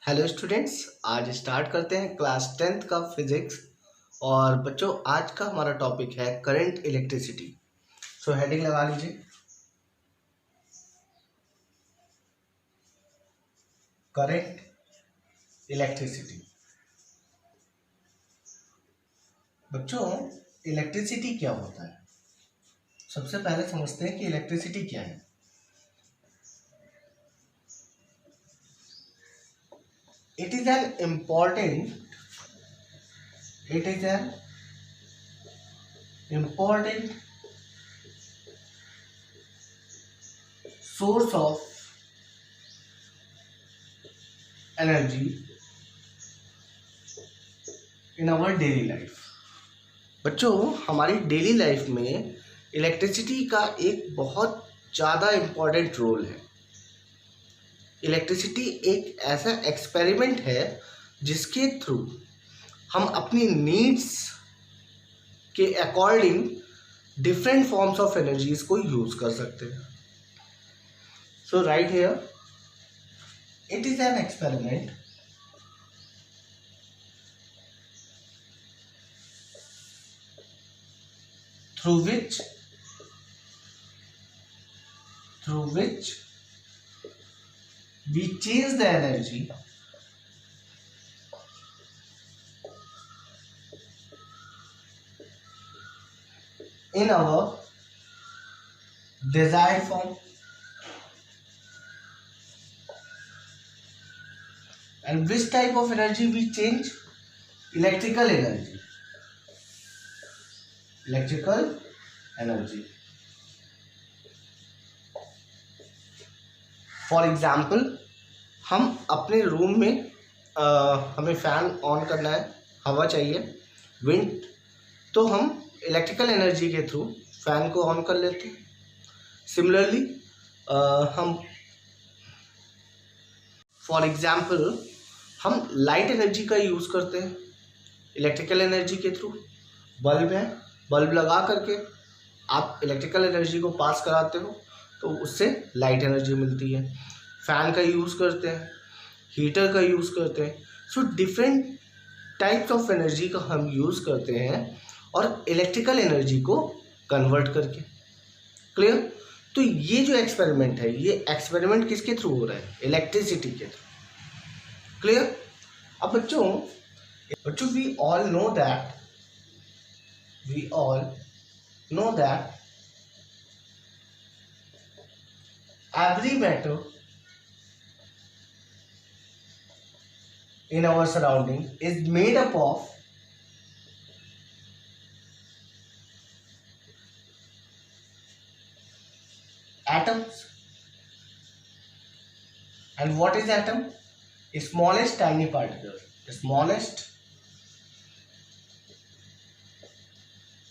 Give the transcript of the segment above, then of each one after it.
Hello students, आज start करते हैं क्लास 10th का फिजिक्स। और बच्चों, आज का हमारा टॉपिक है करंट इलेक्ट्रिसिटी। सो हेडिंग लगा लीजिए, करंट इलेक्ट्रिसिटी। बच्चों, इलेक्ट्रिसिटी क्या होता है? सबसे पहले समझते हैं कि इलेक्ट्रिसिटी क्या है। It is an important source of energy in our daily life। बच्चों, हमारी डेली लाइफ में इलेक्ट्रिसिटी का एक बहुत ज़्यादा इम्पॉर्टेंट रोल है। इलेक्ट्रिसिटी एक ऐसा एक्सपेरिमेंट है जिसके थ्रू हम अपनी नीड्स के according different forms of energies को यूज कर सकते हैं। So right here, it is an experiment through which we change the energy in our desired form, and which type of energy we change? Electrical energy. For example, हम अपने room में हमें fan on करना है, हवा चाहिए, wind, तो हम इलेक्ट्रिकल एनर्जी के थ्रू फ़ैन को ऑन कर लेते हैं। सिमिलरली हम फॉर एग्जाम्पल हम लाइट एनर्जी का यूज़ करते हैं इलेक्ट्रिकल एनर्जी के थ्रू। बल्ब है, बल्ब लगा करके आप इलेक्ट्रिकल एनर्जी को पास कराते हो तो उससे लाइट एनर्जी मिलती है। फ़ैन का यूज़ करते हैं, हीटर का यूज़ करते हैं। So different types of energy का हम यूज़ करते हैं और इलेक्ट्रिकल एनर्जी को कन्वर्ट करके। क्लियर? तो ये जो एक्सपेरिमेंट है, ये एक्सपेरिमेंट किसके थ्रू हो रहा है? इलेक्ट्रिसिटी के थ्रू। क्लियर? अब बच्चों we all know that every matter in our surrounding is made up of atoms. And what is atom? Smallest tiny particle. Smallest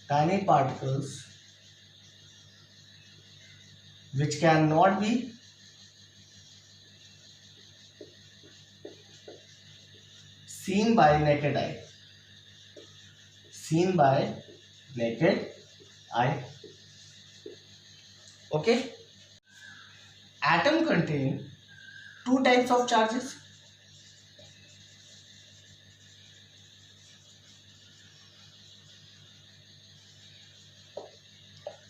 tiny particles which cannot be seen by naked eye. Okay? Atom contain two types of charges.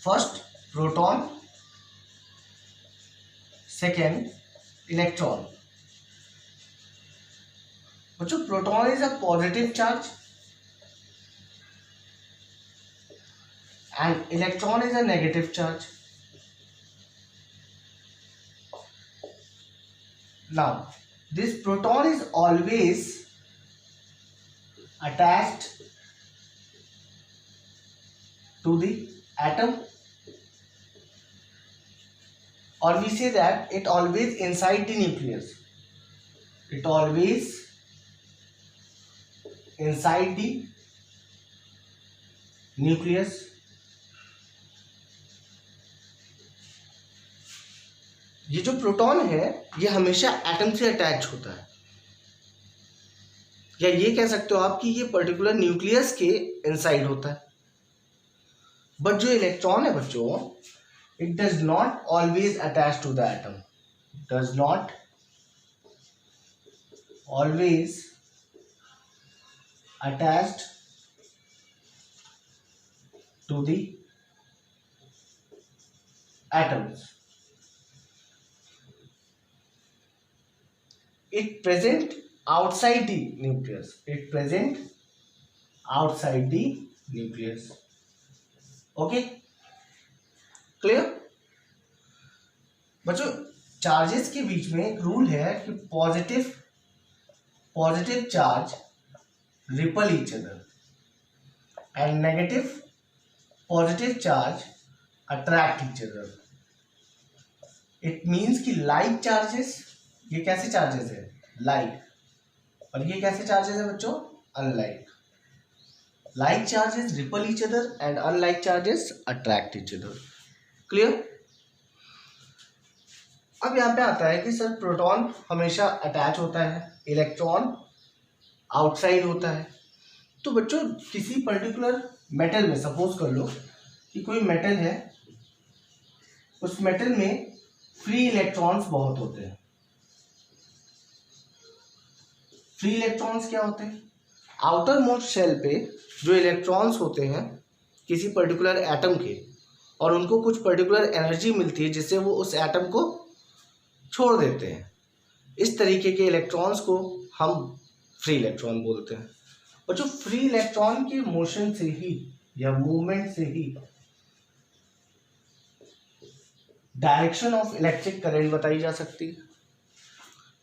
First, proton. Second, electron. बच्चों, proton is a positive charge and electron is a negative charge. Now, this proton is always attached to the atom, or we say that it always inside the nucleus. It always inside the nucleus. ये जो proton है ये हमेशा atom से attach होता है, या ये कह सकते हो आप कि ये पर्टिकुलर न्यूक्लियस के इनसाइड होता है। बट जो इलेक्ट्रॉन है बच्चों, it does not always attach to the atom. Does not always attached to the atoms. It present outside the nucleus. It present outside the nucleus. Okay, clear बच्चों? Charges के बीच में एक rule है कि positive charge ripple each other and negative positive charge attract each other. It means कि like charges, ये कैसे charges है? लाइक. और ये कैसे चार्जेस है बच्चों? Unlike. Like charges ripple each other and unlike charges attract each other. Clear? अब यहाँ पे आता है कि सर प्रोटॉन हमेशा अटैच होता है, इलेक्ट्रॉन आउटसाइड होता है. तो बच्चों किसी पर्टिकुलर मेटल में, सपोज कर लो कि कोई मेटल है, उस मेटल में फ्री इलेक्ट्रॉन्स बहुत होते हैं. फ्री इलेक्ट्रॉन्स क्या होते हैं? आउटर मोस्ट शेल पे जो इलेक्ट्रॉन्स होते हैं किसी पर्टिकुलर एटम के, और उनको कुछ पर्टिकुलर एनर्जी मिलती है जिससे वो उस एटम को छोड़ देते हैं. इस तरीके के इलेक्ट्रॉन्स को हम फ्री इलेक्ट्रॉन बोलते हैं. और जो फ्री इलेक्ट्रॉन के मोशन से ही या मूवमेंट से ही डायरेक्शन ऑफ इलेक्ट्रिक करंट बताई जा सकती है.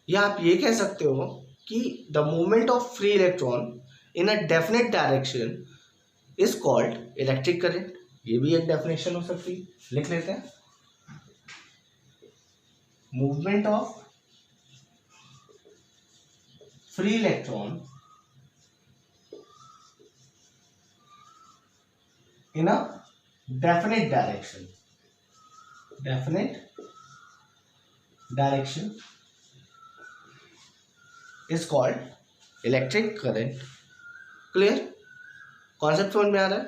या आप ये कह सकते हो कि the movement of free electron in a definite direction is called electric current. ये भी एक डेफिनेशन हो सकती है, लिख लेते हैं. Movement of free electron in a definite direction is called electric current. Clear? Concept समझ में आ रहा है?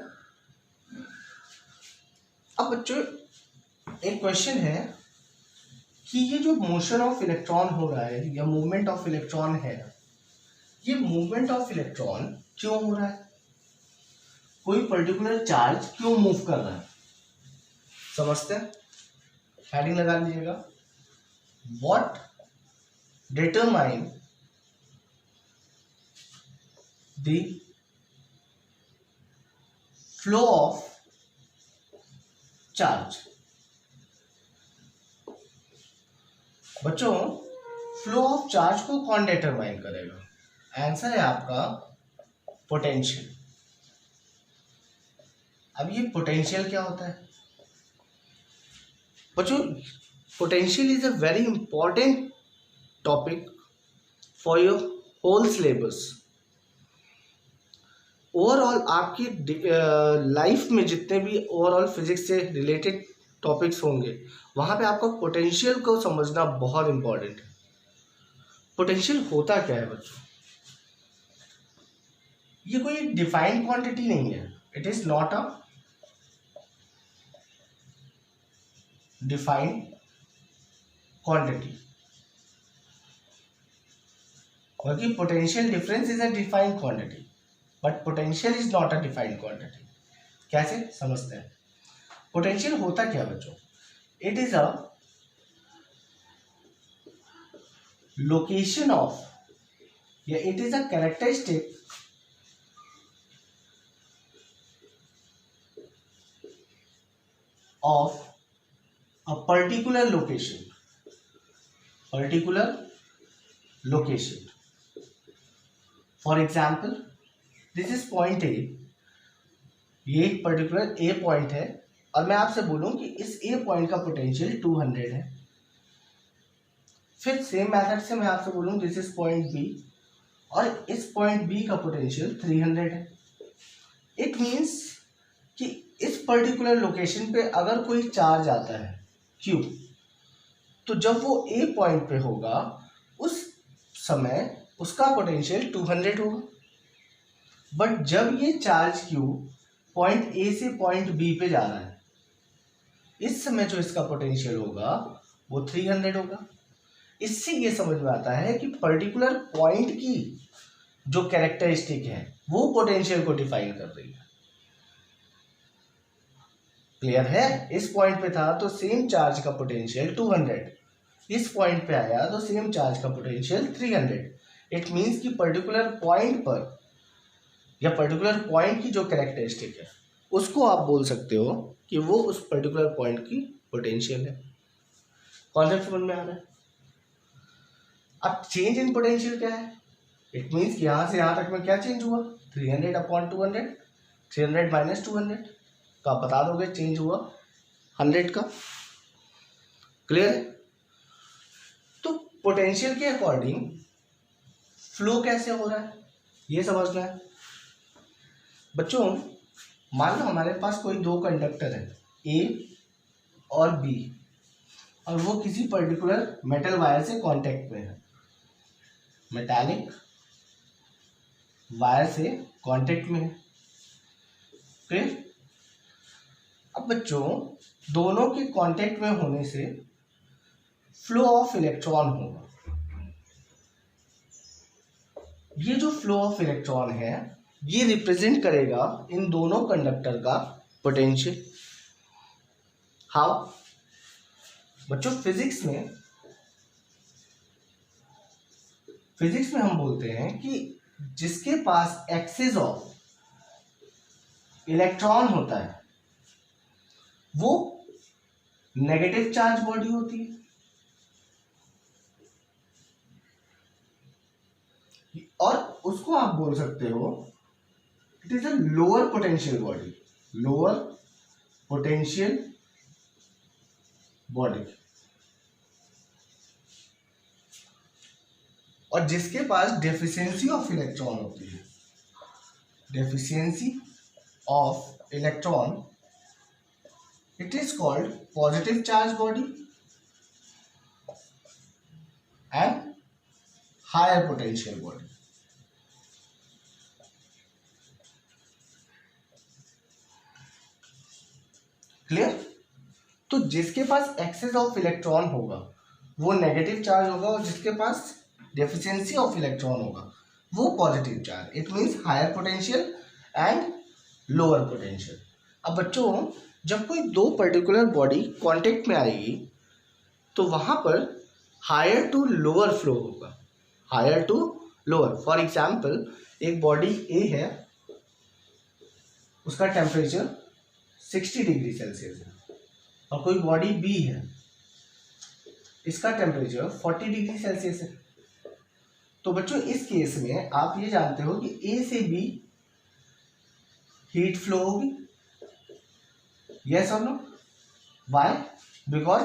अब बच्चों एक क्वेश्चन है कि ये जो मोशन ऑफ इलेक्ट्रॉन हो रहा है या मूवमेंट ऑफ इलेक्ट्रॉन है, ये मूवमेंट ऑफ इलेक्ट्रॉन क्यों हो रहा है? कोई पर्टिकुलर चार्ज क्यों मूव कर रहा है? समझते हैं? हेडिंग लगा लीजिएगा. What determine the flow of charge. बच्चों फ्लो ऑफ चार्ज को कौन डिटरमाइन करेगा? आंसर है आपका पोटेंशियल. अब ये पोटेंशियल क्या होता है बच्चों? Potential is a very important topic for your whole syllabus. Overall आपकी लाइफ में जितने भी ओवरऑल फिजिक्स से रिलेटेड टॉपिक्स होंगे वहाँ पे आपको पोटेंशियल को समझना बहुत इंपॉर्टेंट है. पोटेंशियल होता क्या है बच्चों? ये कोई डिफाइंड क्वांटिटी नहीं है. It is not a defined quantity. बल्कि potential difference is a defined quantity, but potential is not a defined quantity. कैसे समझते हैं? पोटेंशियल होता क्या बच्चों? It is a location of, या it is a characteristic of a particular location. For example this is point A. ये एक particular ए point है और मैं आपसे बोलूं कि इस ए पॉइंट का पोटेंशियल 200 है. फिर सेम मेथड से मैं आपसे बोलूं दिस इज पॉइंट बी और इस पॉइंट बी का पोटेंशियल 300 है. इट मीन्स कि इस पर्टिकुलर लोकेशन पे अगर कोई चार्ज आता है Q, तो जब वो ए पॉइंट पे होगा उस समय उसका पोटेंशियल 200 होगा. बट जब ये चार्ज Q पॉइंट ए से पॉइंट बी पे जा रहा है, इस समय जो इसका पोटेंशियल होगा वो 300 होगा. इससे ये समझ में आता है कि पर्टिकुलर पॉइंट की जो कैरेक्टरिस्टिक है वो पोटेंशियल को डिफाइन कर रही है। क्लियर है? इस पॉइंट पे था तो सेम चार्ज का पोटेंशियल 200, इस पॉइंट पे आया तो सेम चार्ज का पोटेंशियल 300। इट मीन्स कि पर्टिकुलर पॉइंट पर या पर्टिकुलर पॉइंट की जो कैरेक्टरिस्टिक है उसको आप बोल सकते हो कि वो उस पर्टिकुलर पॉइंट की पोटेंशियल है। कॉन्सेप्ट समझ में आ रहा है? अब चेंज इन पोटेंशियल क्या है? इट मीन्स कि यहां से यहां तक में क्या चेंज हुआ? 300 अपॉन 200, 300 माइनस 200, तो आप बता दोगे चेंज हुआ 100 का। क्लियर है? तो पोटेंशियल के अकॉर्डिंग फ्लो कैसे हो रहा है ये समझना है बच्चों। मान लो हमारे पास कोई दो कंडक्टर है ए और बी, और वो किसी पर्टिकुलर मेटल वायर से कांटेक्ट में है, मेटालिक वायर से कांटेक्ट में है। क्लियर? अब बच्चों दोनों के कांटेक्ट में होने से फ्लो ऑफ इलेक्ट्रॉन होगा। ये जो फ्लो ऑफ इलेक्ट्रॉन है ये रिप्रेजेंट करेगा इन दोनों कंडक्टर का पोटेंशियल। हाउ? बच्चों फिजिक्स में हम बोलते हैं कि जिसके पास एक्सेस ऑफ इलेक्ट्रॉन होता है वो नेगेटिव चार्ज बॉडी होती है, और उसको आप बोल सकते हो it is a lower potential body, lower potential body. और जिसके पास डेफिशिएंसी ऑफ इलेक्ट्रॉन होती है, deficiency of electron, it is called positive charge body and higher potential body. Clear? तो जिसके पास एक्सेस ऑफ इलेक्ट्रॉन होगा वो नेगेटिव चार्ज होगा, और जिसके पास डेफिशिएंसी ऑफ इलेक्ट्रॉन होगा वो positive charge. It means higher potential and lower potential. अब बच्चों जब कोई दो पर्टिकुलर बॉडी कांटेक्ट में आएगी तो वहां पर हायर टू लोअर फ्लो होगा, higher to lower. For example एक बॉडी ए है, उसका टेम्परेचर 60 डिग्री सेल्सियस है, और कोई बॉडी बी है, इसका टेम्परेचर 40 डिग्री सेल्सियस है। तो बच्चों इस केस में आप ये जानते हो कि ए से बी हीट फ्लो होगी, यस और no? Why? Because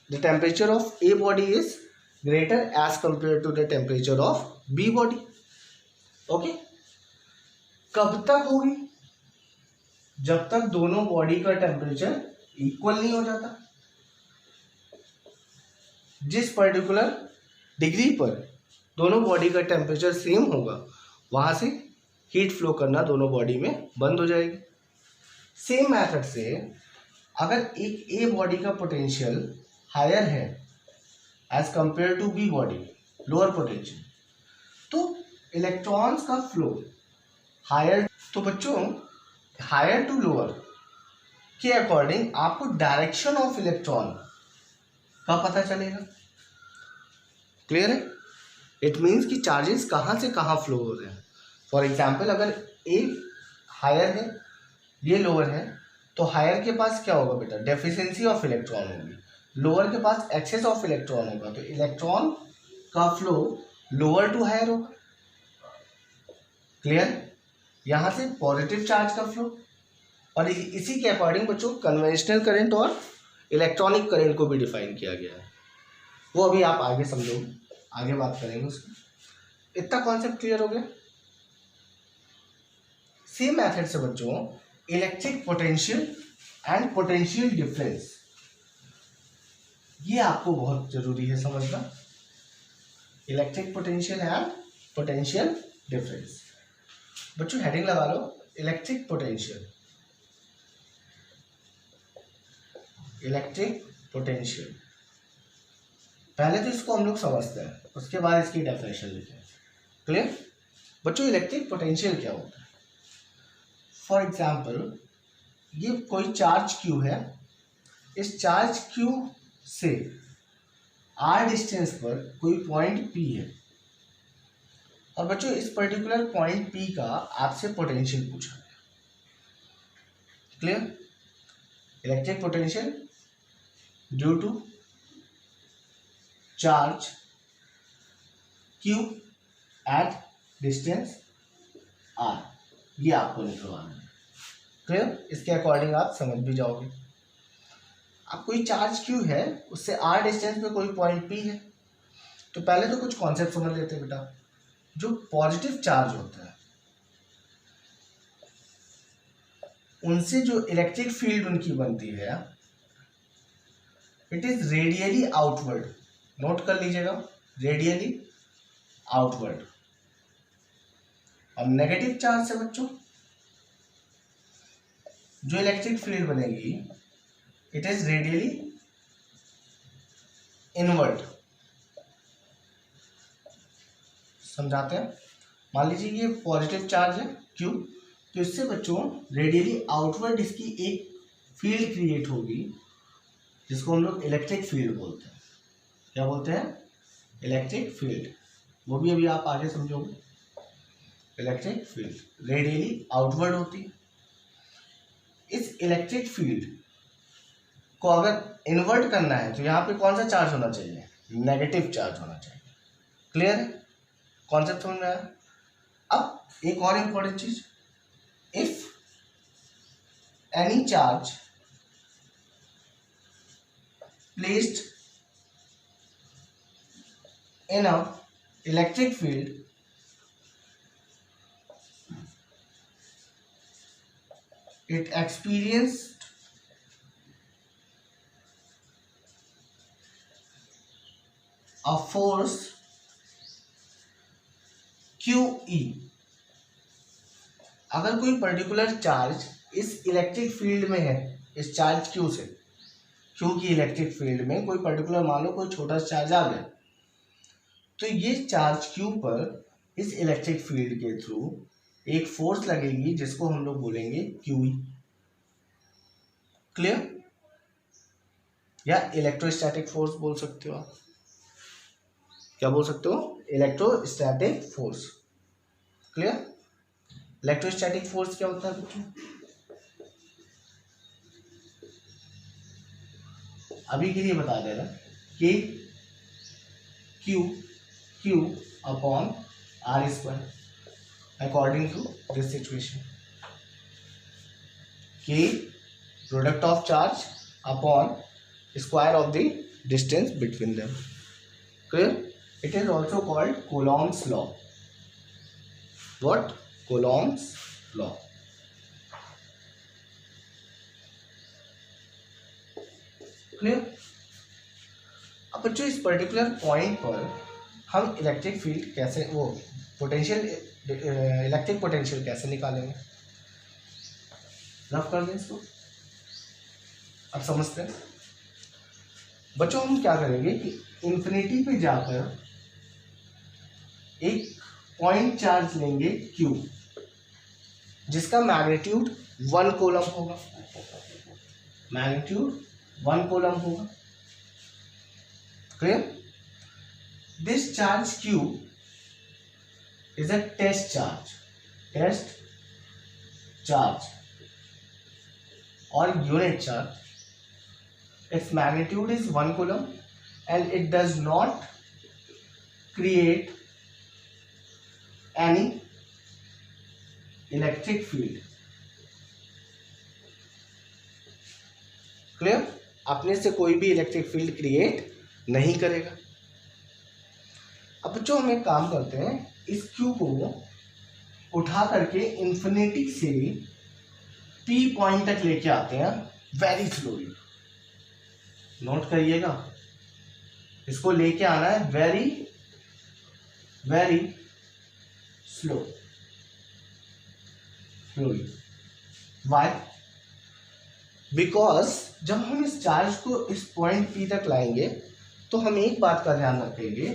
the temperature of A body is greater as compare to the temperature of B body. Okay? कब तक होगी? जब तक दोनों बॉडी का टेम्परेचर इक्वल नहीं हो जाता। जिस पर्टिकुलर डिग्री पर दोनों बॉडी का टेम्परेचर सेम होगा वहां से हीट फ्लो करना दोनों बॉडी में बंद हो जाएगी। सेम मेथड से अगर एक ए बॉडी का पोटेंशियल हायर है as compare to B body, lower potential, तो इलेक्ट्रॉन्स का फ्लो हायर। तो बच्चों हायर टू लोअर के अकॉर्डिंग आपको डायरेक्शन ऑफ इलेक्ट्रॉन का पता चलेगा। क्लियर है? इट मीन्स कि चार्जेस कहाँ से कहाँ फ्लो हो रहे हैं। फॉर एग्जाम्पल अगर ए हायर है ये लोअर है, तो हायर के पास क्या होगा बेटा? डेफिशिएंसी ऑफ इलेक्ट्रॉन होगी, लोअर के पास एक्सेस ऑफ इलेक्ट्रॉन होगा, तो इलेक्ट्रॉन का फ्लो लोअर टू हायर होगा। क्लियर? यहां से पॉजिटिव चार्ज का फ्लो, और इसी के अकॉर्डिंग बच्चों कन्वेंशनल करंट और इलेक्ट्रॉनिक करंट को भी डिफाइन किया गया है। वो अभी आप आगे समझोगे, आगे बात करेंगे उसकी। इतना कॉन्सेप्ट क्लियर हो गया? सेम मेथड से बच्चों electric potential and potential difference, ये आपको बहुत जरूरी है समझना। Electric potential and potential difference. बच्चों हेडिंग लगा लो इलेक्ट्रिक पोटेंशियल, इलेक्ट्रिक पोटेंशियल पहले तो इसको हम लोग समझते हैं, उसके बाद इसकी डेफिनेशन लिखते हैं। क्लियर बच्चों? इलेक्ट्रिक पोटेंशियल क्या होता है? फॉर एग्जाम्पल ये कोई चार्ज क्यू है, इस चार्ज क्यू से आर डिस्टेंस पर कोई पॉइंट पी है, और बच्चों इस पर्टिकुलर पॉइंट पी का आपसे पोटेंशियल पूछा गया। Clear? Electric potential due to charge Q at distance R, ये आपको निकलवाना है। क्लियर? इसके अकॉर्डिंग आप समझ भी जाओगे। अब कोई चार्ज क्यू है, उससे आर डिस्टेंस पे कोई पॉइंट पी है, तो पहले तो कुछ कॉन्सेप्ट समझ लेते हैं बेटा। जो पॉजिटिव चार्ज होता है उनसे जो इलेक्ट्रिक फील्ड उनकी बनती है, it is radially outward. Note कर लीजिएगा, रेडियली आउटवर्ड। और नेगेटिव चार्ज से बच्चों जो इलेक्ट्रिक फील्ड बनेगी, इट इज रेडियली इनवर्ड। समझाते हैं। मान लीजिए ये पॉजिटिव चार्ज है क्यू, तो इससे बच्चों रेडियली आउटवर्ड इसकी एक फील्ड क्रिएट होगी, जिसको हम लोग इलेक्ट्रिक फील्ड बोलते हैं। क्या बोलते हैं? Electric field. वो भी अभी आप आगे समझोगे। इलेक्ट्रिक फील्ड रेडियली आउटवर्ड होती है। इस इलेक्ट्रिक फील्ड को अगर इन्वर्ट करना है तो यहाँ पे कौन सा चार्ज होना चाहिए? नेगेटिव चार्ज होना चाहिए। क्लियर है? कॉन्सेप्ट समझ में आया? अब एक और इंपॉर्टेंट चीज, if any charge placed in a electric field it experienced a force QE। अगर कोई पर्टिकुलर चार्ज इस इलेक्ट्रिक फील्ड में है, इस चार्ज Q से, Q की इलेक्ट्रिक फील्ड में कोई पर्टिकुलर, मान लो कोई छोटा चार्ज आ गया, तो ये चार्ज Q पर इस इलेक्ट्रिक फील्ड के थ्रू एक फोर्स लगेगी, जिसको हम लोग बोलेंगे QE। क्लियर? या इलेक्ट्रोस्टैटिक फोर्स बोल सकते हो आप। क्या बोल सकते हो? Electrostatic force. Clear? Electrostatic force क्या होता है बच्चों? अभी के लिए बता दे रहा कि Q upon R square according to this situation. K product of charge upon square of the distance between them. Clear? It is also called Coulomb's law. What? Coulomb's law. Clear? अब बच्चों इस पर्टिकुलर पॉइंट पर हम electric field कैसे, वो potential, electric potential कैसे निकालेंगे? Rough कर दें इसको, अब समझते हैं बच्चों। हम क्या करेंगे कि इंफिनिटी पे जाकर एक पॉइंट चार्ज लेंगे Q, जिसका मैग्नीट्यूड 1 कूलम होगा। मैग्नीट्यूड 1 कूलम होगा। Clear? This charge Q is a test charge. Test charge or unit charge. Its magnitude is 1 coulomb and it does not create any electric field. Clear? अपने से कोई भी electric field create नहीं करेगा। अब जो हम एक काम करते हैं, इस Q को उठा करके इंफिनिटी से P पॉइंट तक लेके आते हैं वेरी स्लोली। नोट करिएगा, इसको लेके आना है very very slowly. Why? Because जब हम इस चार्ज को इस पॉइंट P तक लाएंगे तो हम एक बात का ध्यान रखेंगे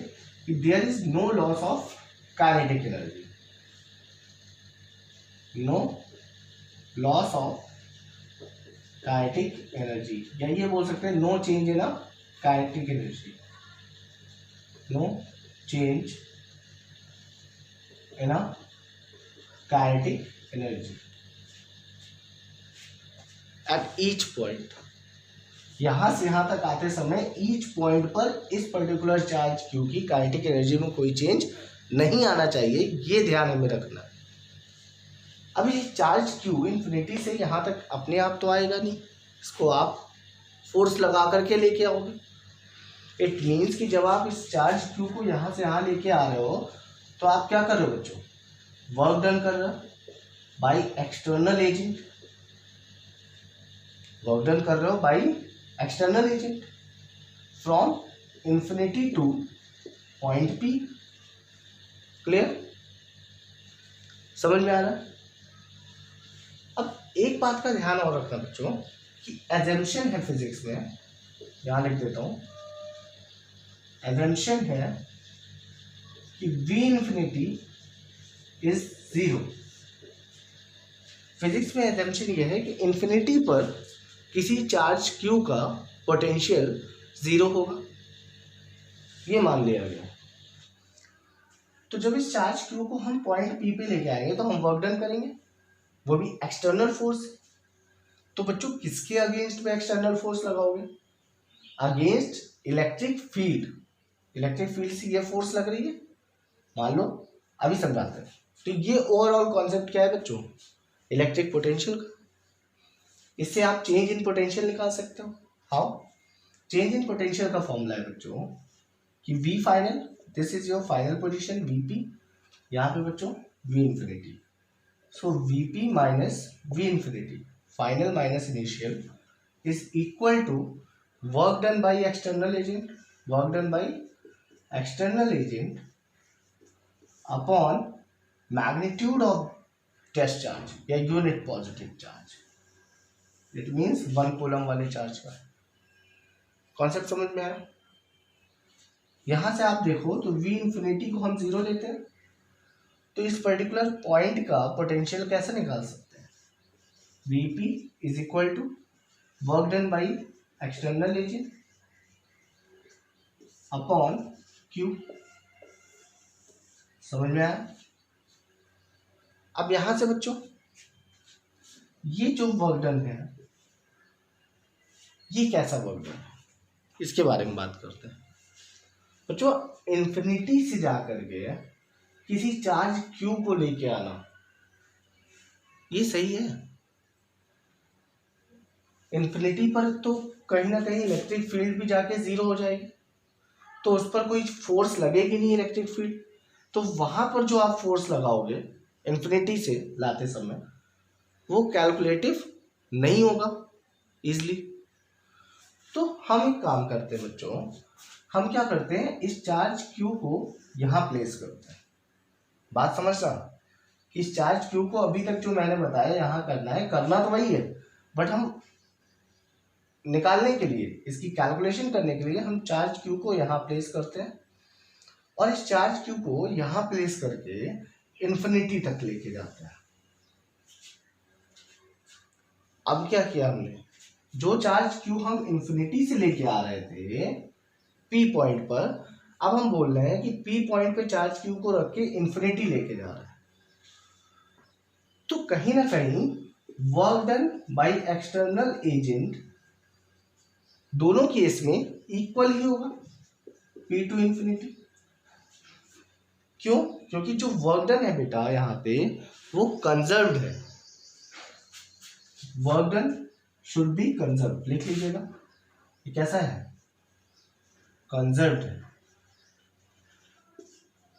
कि there is no loss of kinetic energy, no loss of kinetic energy, या ये बोल सकते हैं no change in kinetic energy, no change in kinetic energy at each point. यहां से यहां तक आते समय ईच पॉइंट पर इस पर्टिकुलर चार्ज क्यू की काइनेटिक एनर्जी में कोई चेंज नहीं आना चाहिए, ये ध्यान हमें रखना है। अब ये चार्ज क्यू इन्फिनिटी से यहां तक अपने आप तो आएगा नहीं, इसको आप फोर्स लगा करके लेके आओगे। इट मीन्स कि जब आप इस चार्ज क्यू को यहां से यहां लेके आ रहे हो तो आप क्या कर रहे हो बच्चों, वर्क डन कर रहे हो bye external agent, work done कर रहे हो bye external agent from infinity two point P. Clear, समझ में आ रहा है? अब एक बात का ध्यान और रखना बच्चों कि एजम्पशन है फिजिक्स में, यहां लिख देता हूं, एजम्पशन है कि v इंफिनिटी इज 0। फिजिक्स में एजम्पशन यह है कि इंफिनिटी पर किसी चार्ज q का पोटेंशियल 0 होगा, ये मान लिया गया। तो जब इस चार्ज q को हम पॉइंट p पे लेके आएंगे तो हम वर्क डन करेंगे, वो भी एक्सटर्नल फोर्स। तो बच्चों किसके अगेंस्ट में एक्सटर्नल फोर्स लगाओगे, against electric field. Electric field से ये फोर्स लग रही है, मान लो, अभी समझाते हैं। तो ये ओवरऑल कॉन्सेप्ट क्या है बच्चों, इलेक्ट्रिक पोटेंशियल का। इससे आप चेंज इन पोटेंशियल निकाल सकते हो। हाउ, चेंज इन पोटेंशियल का फॉर्मूला है बच्चों कि V final, this is your final position VP, यहाँ पे बच्चों V infinity, so VP minus V infinity final minus initial is equal to work done by external agent, work done by external agent upon magnitude of test charge या unit positive charge. It means 1 coulomb वाले charge का। Concept समझ में आया? यहां से आप देखो तो v इंफिनिटी को हम 0 लेते हैं, तो इस पर्टिकुलर पॉइंट का पोटेंशियल कैसे निकाल सकते हैं, vp is equal to work done by external agent upon q। समझ में आया? अब यहां से बच्चों ये जो वर्क डन है, ये कैसा वर्क डन है, इसके बारे में बात करते हैं बच्चों। इन्फिनिटी से जाकर के किसी चार्ज क्यू को लेके आना, ये सही है। इन्फिनिटी पर तो कहीं ना कहीं इलेक्ट्रिक फील्ड भी जाके 0 हो जाएगी, तो उस पर कोई फोर्स लगेगी नहीं इलेक्ट्रिक फील्ड, तो वहां पर जो आप फोर्स लगाओगे इन्फिनिटी से लाते समय वो कैलकुलेटिव नहीं होगा इजली। तो हम एक काम करते हैं बच्चों, हम क्या करते हैं, इस चार्ज क्यू को यहां प्लेस करते हैं। बात समझना कि इस चार्ज क्यू को अभी तक जो मैंने बताया यहां करना है, करना तो वही है, बट हम निकालने के लिए, इसकी कैलकुलेशन करने के लिए हम चार्ज क्यू को यहां प्लेस करते हैं और इस चार्ज क्यू को यहां प्लेस करके इन्फिनिटी तक लेके जाते हैं। अब क्या किया हमने, जो चार्ज क्यू हम इन्फिनिटी से लेके आ रहे थे पी पॉइंट पर, अब हम बोल रहे हैं कि पी पॉइंट पे चार्ज क्यू को रख के इन्फिनिटी लेके जा रहे हैं। तो कहीं ना कहीं work done by external agent दोनों केस में इक्वल ही होगा, पी टू इन्फिनिटी। क्यों? क्योंकि जो वर्क डन है बेटा यहाँ पे वो कंजर्व्ड है। Work done should be conserve, लिख लीजिएगा, ये कैसा है, कंजर्व्ड है।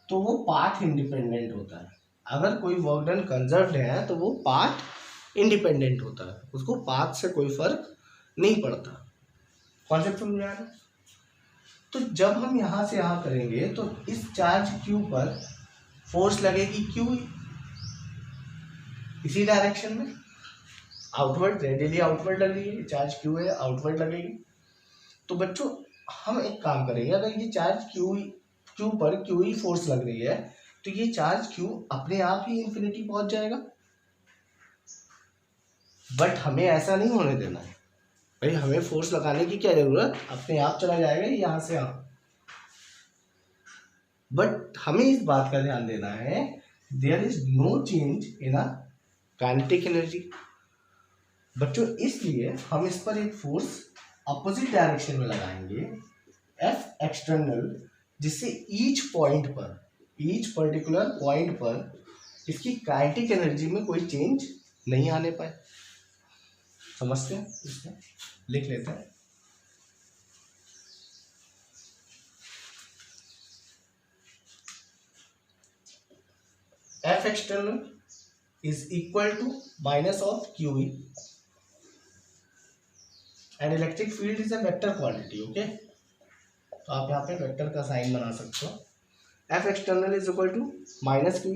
तो वो पाथ इंडिपेंडेंट होता है। अगर कोई वर्क डन कंजर्व्ड है तो वो पाथ इंडिपेंडेंट होता है, उसको पाथ से कोई फर्क नहीं पड़ता। कॉन्सेप्ट समझ में आ रहा है? तो जब हम यहां से यहां करेंगे तो इस चार्ज क्यू पर फोर्स लगेगी क्यू, इसी डायरेक्शन में आउटवर्ड, रेडियली आउटवर्ड लग रही है, चार्ज क्यू है, आउटवर्ड लगेगी। तो बच्चों हम एक काम करेंगे, अगर ये चार्ज क्यू पर क्यू ही फोर्स लग रही है तो ये चार्ज क्यू अपने आप ही इन्फिनिटी पहुंच जाएगा। बट हमें ऐसा नहीं होने देना है भाई, हमें फोर्स लगाने की क्या जरूरत, अपने आप चला जाएगा यहाँ से यहाँ। बट हमें इस बात का ध्यान देना है, there is no change in a kinetic energy. बच्चों इसलिए हम इस पर एक फोर्स अपोजिट डायरेक्शन में लगाएंगे, एफ एक्सटर्नल, जिससे ईच पर्टिकुलर पॉइंट पर इसकी काइनेटिक एनर्जी में कोई चेंज नहीं आने पाए। समझते हैं? इसमें लिख लेते हैं। F external is equal to minus of Q E and electric field is a vector quantity. Okay, तो आप यहाँ पे वेक्टर का साइन बना सकते हो। F external is equal to minus Q,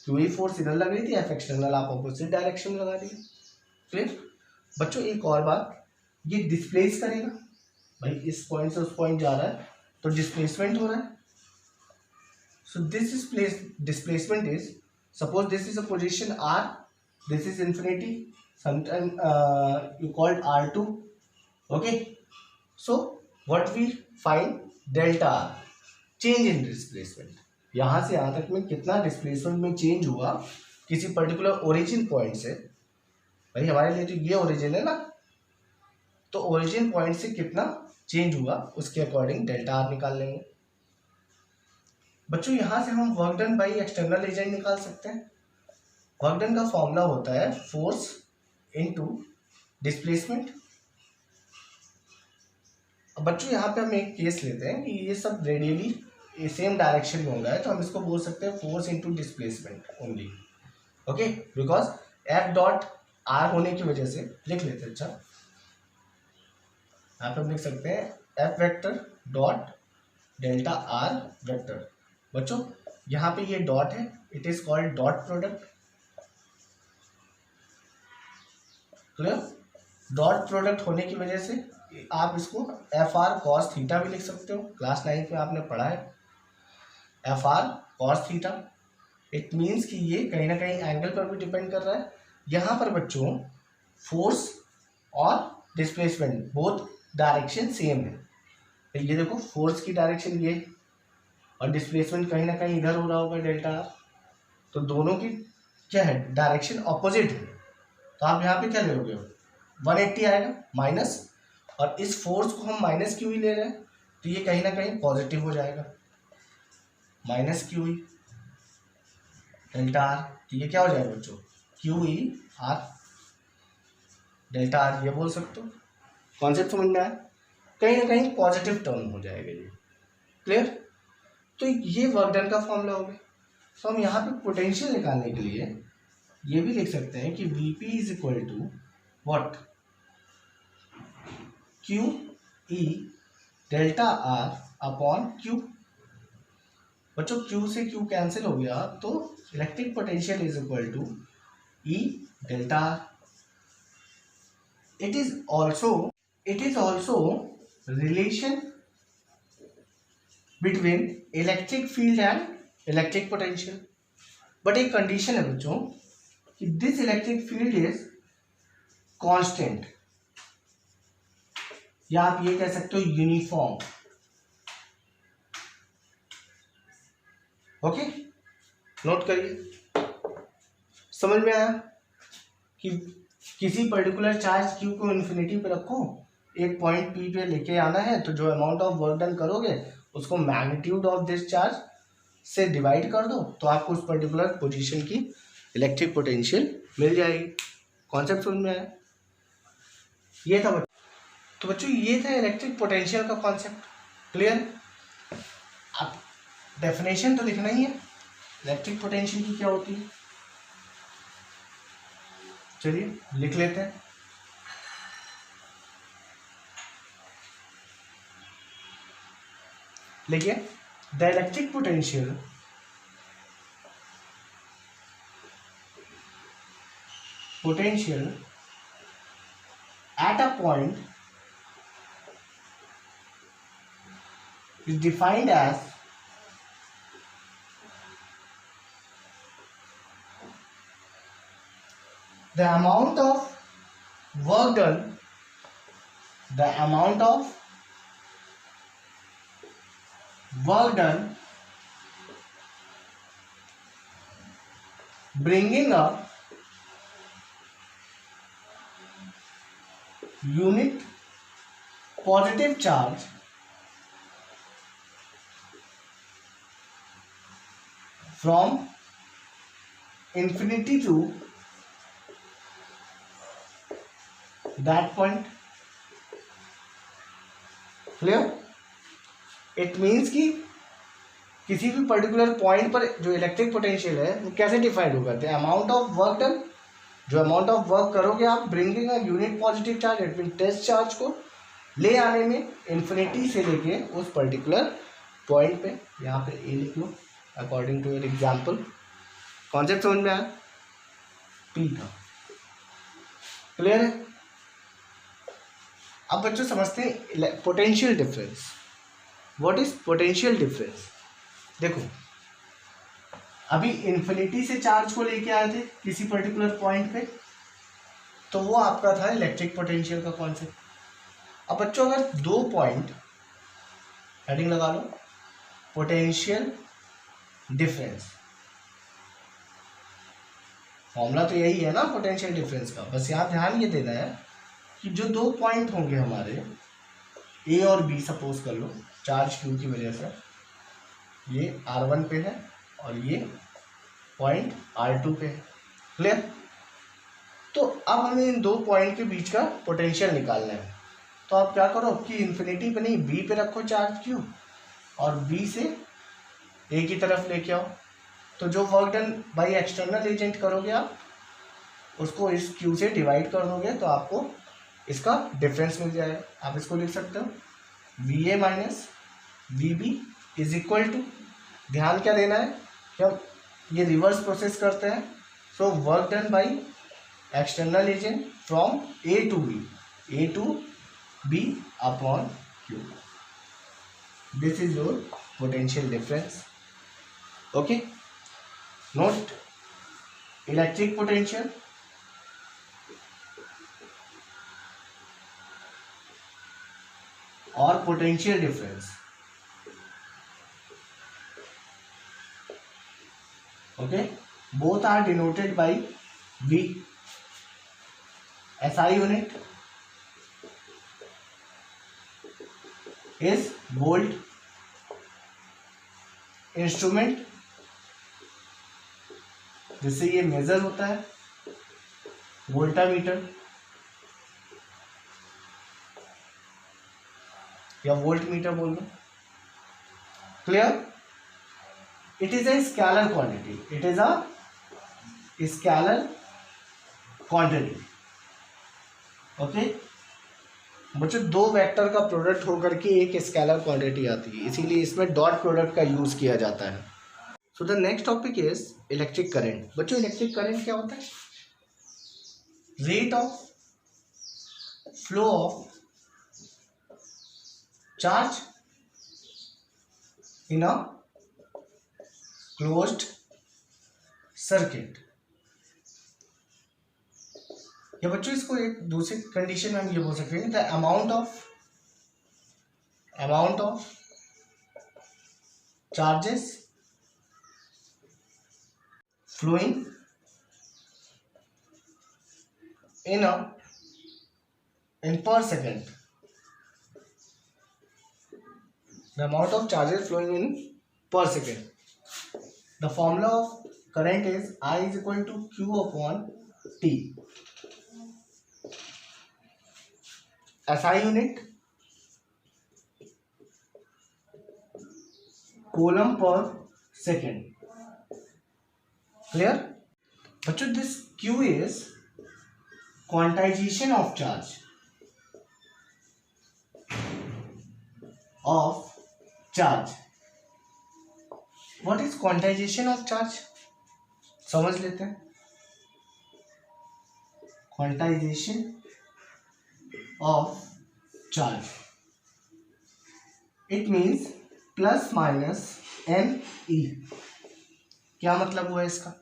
Q E force इधर लग रही थी, एफ एक्सटर्नल आप अपोजिट डायरेक्शन में लगा दिए। फिर बच्चों एक और बात, ये डिस्प्लेस करेगा भाई, इस पॉइंट से उस पॉइंट जा रहा है तो डिस्प्लेसमेंट हो रहा है। So this is displacement is, suppose this is a position r, this is infinity, sometime you called r2. Okay, so what we find delta r, change in displacement, यहाँ से यहाँ तक में कितना डिस्प्लेसमेंट में चेंज हुआ किसी पर्टिकुलर ओरिजिन पॉइंट से। भाई हमारे लिए तो ये ओरिजिन है ना, तो ओरिजिन पॉइंट से कितना चेंज हुआ उसके अकॉर्डिंग डेल्टा आर निकाल लेंगे। बच्चों यहाँ से हम work done by external agent निकाल सकते हैं। वर्क डन का फॉर्मूला होता है फोर्स इनटू डिस्प्लेसमेंट। अब बच्चों यहाँ पे हम एक केस लेते हैं कि ये सब रेडियली सेम डायरेक्शन में हो रहा है, तो हम इसको बोल सकते हैं force into displacement only. Okay, because F dot are होने की वजह से लिख लेते हैं। अच्छा, यहाँ पे हम लिख सकते हैं F vector dot delta R vector. बच्चों यहाँ पे ये डॉट है, it is called dot product. Clear? Dot product होने की वजह से आप इसको एफ आर कॉस थीटा भी लिख सकते हो, क्लास 9 में आपने पढ़ा है F R cos theta. It means कि ये कहीं ना कहीं एंगल पर भी डिपेंड कर रहा है। यहाँ पर बच्चों फोर्स और डिस्प्लेसमेंट बोथ डायरेक्शन सेम है। तो ये देखो फोर्स की डायरेक्शन ये और डिस्प्लेसमेंट कहीं ना कहीं इधर हो रहा होगा डेल्टा आर, तो दोनों की क्या है, डायरेक्शन अपोजिट है। तो आप यहाँ पे क्या लोगे, 180 आएगा माइनस, और इस फोर्स को हम माइनस क्यू ही ले रहे हैं तो ये कहीं ना कहीं पॉजिटिव हो जाएगा, minus Q E delta are. तो ये क्या हो जाएगा बच्चों, Q E R delta R, ये बोल सकते हो। कॉन्सेप्ट समझ में आया? कहीं ना कहीं पॉजिटिव टर्म हो जाएगा ये। क्लियर? तो ये वर्क डन का फॉर्मूला हो गया। तो हम यहाँ पे पोटेंशियल निकालने के लिए ये भी लिख सकते हैं कि Vp is equal to what, Q E delta R upon Q. बच्चों क्यू से क्यू कैंसिल हो गया तो electric potential is equal to E delta R. It is also relation between electric field and electric potential. But एक condition है बच्चों कि this electric field is constant, या आप ये कह सकते हो यूनिफॉर्म। ओके, नोट करिए। समझ में आया कि किसी पर्टिकुलर चार्ज क्यू को इन्फिनिटी पे रखो, एक पॉइंट पी पे लेके आना है, तो जो अमाउंट ऑफ वर्क डन करोगे उसको मैग्नीट्यूड ऑफ दिस चार्ज से डिवाइड कर दो, तो आपको उस पर्टिकुलर पोजीशन की इलेक्ट्रिक पोटेंशियल मिल जाएगी। कॉन्सेप्ट समझ में आया? ये था तो बच्चों ये था इलेक्ट्रिक पोटेंशियल का कॉन्सेप्ट। क्लियर? अब डेफिनेशन तो लिखना ही है इलेक्ट्रिक पोटेंशियल की क्या होती है। चलिए लिख लेते हैं। लिखिए, the electric potential at a point is defined as the amount of work done, the amount of work done bringing a unit positive charge from infinity to that point. Clear? It means कि किसी भी particular point पर जो electric potential है वो कैसे defined होगा? The amount of work done, जो अमाउंट ऑफ वर्क करोगे आप bringing a unit positive charge, it mean test charge को ले आने में इन्फिनिटी से लेके उस पर्टिकुलर पॉइंट पे. यहाँ पे ए लिख लो according to your example. Concept समझ में आया? पी था. क्लियर है? अब बच्चों समझते हैं potential difference. What is potential difference? देखो अभी इन्फिनिटी से चार्ज को लेके आए थे किसी पर्टिकुलर पॉइंट पे, तो वो आपका था इलेक्ट्रिक पोटेंशियल का कॉन्सेप्ट. अब बच्चों अगर दो पॉइंट, हेडिंग लगा लो, पोटेंशियल डिफरेंस. फॉर्मूला तो यही है ना पोटेंशियल डिफरेंस का. बस यहाँ ध्यान ये देना है कि जो दो पॉइंट होंगे हमारे ए और बी, सपोज कर लो चार्ज क्यू की वजह से, ये R1 पे है और ये पॉइंट R2 पे है. क्लियर? तो अब हमें इन दो पॉइंट के बीच का पोटेंशियल निकालना है. तो आप क्या करो कि इन्फिनिटी पे नहीं, बी पे रखो चार्ज क्यू और बी से ए की तरफ लेके आओ. तो जो work done by external agent करोगे आप, उसको इस क्यू से डिवाइड कर दोगे तो आपको इसका डिफरेंस मिल जाएगा. आप इसको लिख सकते हो V A minus V B is equal to, ध्यान क्या देना है कि हम ये रिवर्स प्रोसेस करते हैं. So work done by external agent from A to B upon Q. This is your potential difference. Okay, note electric potential और potential difference. Okay, both are denoted by V. SI unit is volt. Instrument जिससे ये major होता है, voltameter या volt meter बोल दो. Clear? It is a scalar quantity. It is a scalar quantity. Okay बच्चों, दो वेक्टर का प्रोडक्ट होकर के एक स्केलर क्वांटिटी आती है, इसीलिए इसमें डॉट प्रोडक्ट का यूज किया जाता है. So the next topic is electric current. बच्चों इलेक्ट्रिक करंट क्या होता है? Rate of flow of charge in a closed circuit. या बच्चों इसको एक दूसरी कंडीशन में हम ये बोल सकते हैं, the amount of charges flowing in per second. The amount of charges flowing in per second. The formula of current is I is equal to Q upon T. SI unit coulomb per second. Clear? बच्चों this Q is quantization of charge What is quantization of charge? समझ लेते हैं. Quantization of charge, it means plus minus N E. क्या मतलब हुआ इसका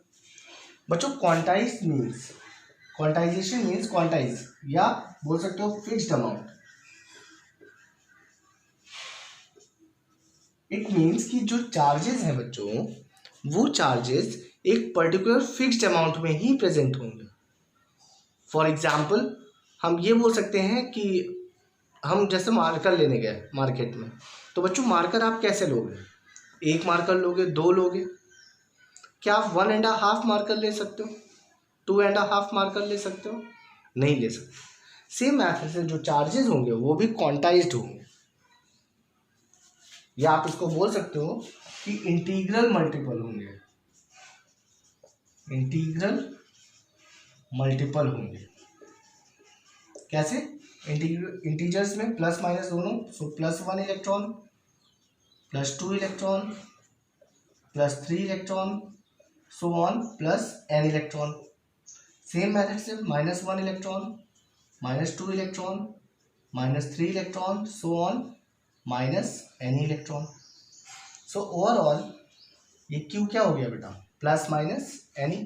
बच्चों? Quantize means, quantization means quantize, या बोल सकते हो फिक्स्ड अमाउंट। इट मीन्स कि जो चार्जेस हैं बच्चों, वो चार्जेस एक पर्टिकुलर फिक्स्ड अमाउंट में ही प्रेजेंट होंगे। फॉर एग्जाम्पल हम ये बोल सकते हैं कि हम जैसे मार्कर लेने गए मार्केट में, तो बच्चों मार्कर आप कैसे लोगे? एक मार्कर लोगे, दो लोगे? क्या आप 1.5 मार्कर ले सकते हो? 2.5 मार्कर ले सकते हो? नहीं ले सकते। सेम मैथड से जो चार्जेस होंगे वो भी क्वांटाइज्ड होंगे, या आप इसको बोल सकते हो कि इंटीग्रल मल्टीपल होंगे, इंटीग्रल मल्टीपल होंगे। कैसे? इंटीजर्स में प्लस माइनस दोनों, so +1 electron, +2 electron, +3 electron, so on +n electron. Same method से -1 electron, -2 electron, -3 electron, so on -n electron. So overall ये क्यू क्या हो गया बेटा? Plus minus N E.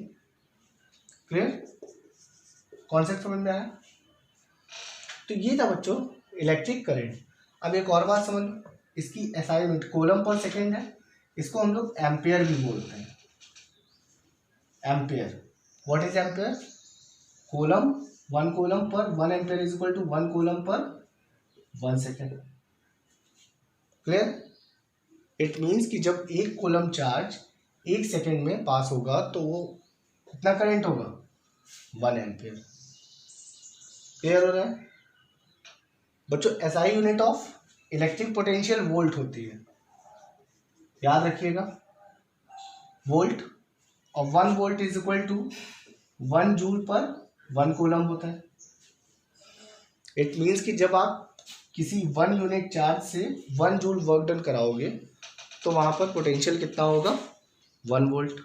Clear? Concept समझ में आया? तो ये था बच्चों इलेक्ट्रिक करंट। अब एक और बात समझ लो, इसकी SI unit coulomb per second है, इसको हम लोग एम्पियर भी बोलते हैं। Ampere, what is ampere? Coulomb, 1 coulomb per 1 ampere is equal to 1 coulomb per 1 second. Clear? It means कि जब एक कूलम चार्ज 1 सेकेंड में पास होगा तो वो कितना करंट होगा? 1 एम्पियर। क्लियर हो रहा है बच्चों? SI unit of electric potential volt होती है, याद रखिएगा, वोल्ट। और 1 volt is equal to 1 joule per 1 coulomb होता है। इट मीन्स कि जब आप किसी 1 यूनिट चार्ज से 1 जूल वर्क डन कराओगे तो वहां पर पोटेंशियल कितना होगा? 1 वोल्ट।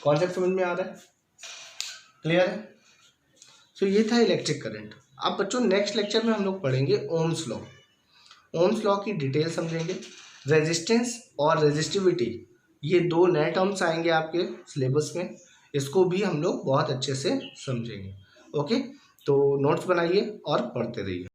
कॉन्सेप्ट समझ में आ रहा है? क्लियर है? सो ये था इलेक्ट्रिक करंट। अब बच्चों नेक्स्ट लेक्चर में हम लोग पढ़ेंगे ओम्स लॉ। ओम्स लॉ की डिटेल समझेंगे। रेजिस्टेंस और रेजिस्टिविटी, ये 2 नए टर्म्स आएंगे आपके सिलेबस में, इसको भी हम लोग बहुत अच्छे से समझेंगे। ओके, तो नोट्स बनाइए और पढ़ते रहिए।